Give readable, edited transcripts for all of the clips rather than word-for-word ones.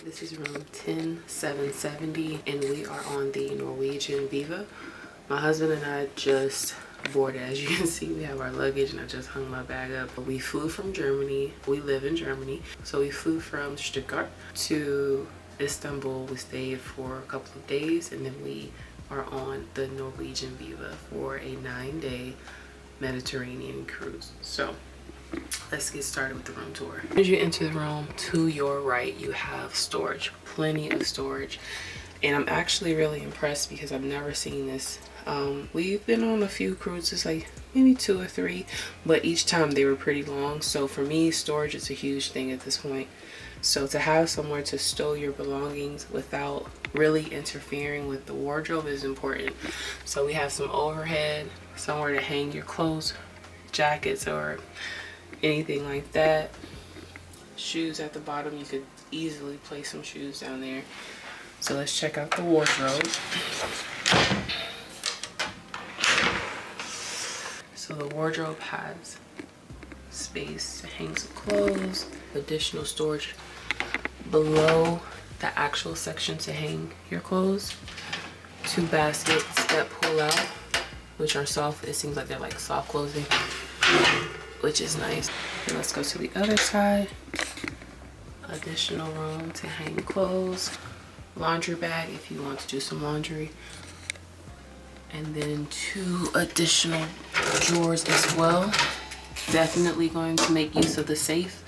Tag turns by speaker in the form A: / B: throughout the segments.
A: This is room 10770 and we are on the Norwegian Viva. My husband and I just boarded. As you can see, we have our luggage and I just hung my bag up. We flew from Germany. We live in Germany. So we flew from Stuttgart to Istanbul. We stayed for a couple of days and then we are on the Norwegian Viva for a 9-day Mediterranean cruise. So let's get started with the room tour. As you enter the room, to your right you have storage, plenty of storage, and I'm actually really impressed because I've never seen this. We've been on a few cruises, like maybe 2 or 3, but each time they were pretty long. So for me, storage is a huge thing at this point. So to have somewhere to store your belongings without really interfering with the wardrobe is important. So we have some overhead, somewhere to hang your clothes, jackets, or anything like that. Shoes at the bottom, you could easily place some shoes down there. So let's check out the wardrobe. So the wardrobe has space to hang some clothes, additional storage below the actual section to hang your clothes, 2 baskets that pull out, which are soft. It seems like they're like soft clothing, which is nice. And let's go to the other side. Additional room to hang clothes, laundry bag if you want to do some laundry, and then 2 additional drawers as well. Definitely going to make use of the safe.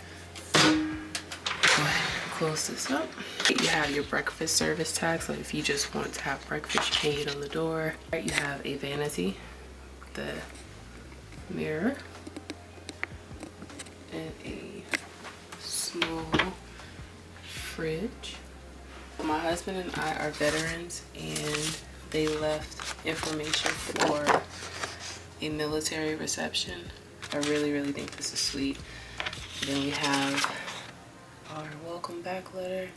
A: Go ahead and close this up. You have your breakfast service tag, so if you just want to have breakfast, you hang it on the door. You have a vanity, the mirror, and a small fridge. My husband and I are veterans and they left information for a military reception. I really think this is sweet. Then we have our welcome back letter.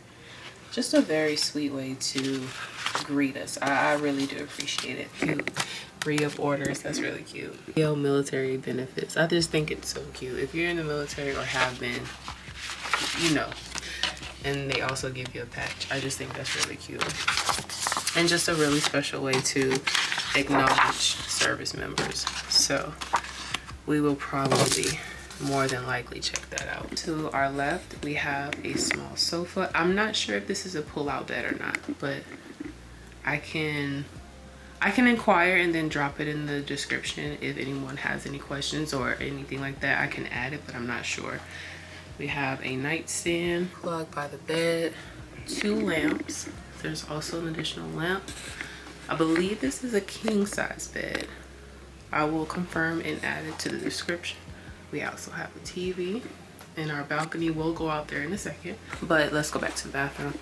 A: Just a very sweet way to greet us. I really do appreciate it. Cute re-up orders, that's really cute. Military benefits, I just think it's so cute. If you're in the military or have been, you know. And they also give you a patch. I just think that's really cute. And just a really special way to acknowledge service members. So we will probably more than likely check that out. To our left, we have a small sofa. I'm not sure if this is a pull-out bed or not, but I can inquire and then drop it in the description if anyone has any questions or anything like that. I can add it, but I'm not sure. We have a nightstand plug by the bed, 2 lamps. There's also an additional lamp. I believe this is a king size bed. I will confirm and add it to the description. We also have a TV in our balcony. We'll go out there in a second, but let's go back to the bathroom.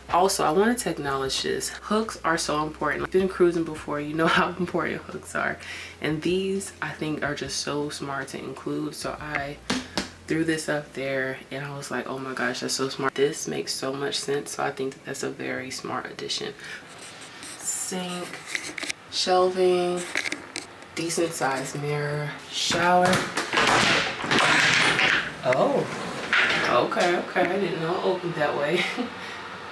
A: Also, I wanted to acknowledge this. Hooks are so important. I've been cruising before, you know how important hooks are. And these, I think, are just so smart to include. So I threw this up there and I was like, oh my gosh, that's so smart. This makes so much sense. So I think that's a very smart addition. Sink, shelving, decent sized mirror, shower. Oh, okay, I didn't know it opened that way.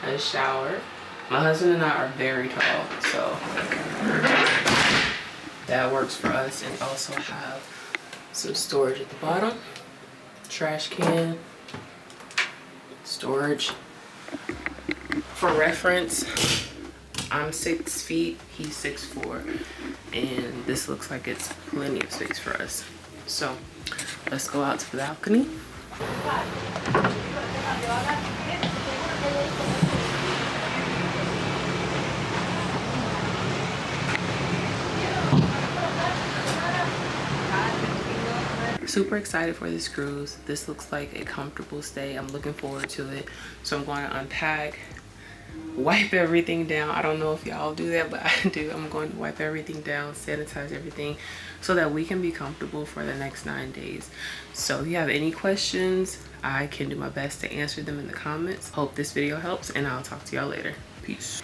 A: A shower. My husband and I are very tall, so that works for us. And also have some storage at the bottom. Trash can, storage. For reference, I'm 6 feet, he's 6'4", and this looks like it's plenty of space for us. So let's go out to the balcony. Super excited for this cruise. This looks like a comfortable stay. I'm looking forward to it. So I'm going to unpack, wipe everything down. I don't know if y'all do that, but I do. I'm going to wipe everything down, sanitize everything so that we can be comfortable for the next 9 days. So if you have any questions, I can do my best to answer them in the comments. Hope this video helps and I'll talk to y'all later. Peace.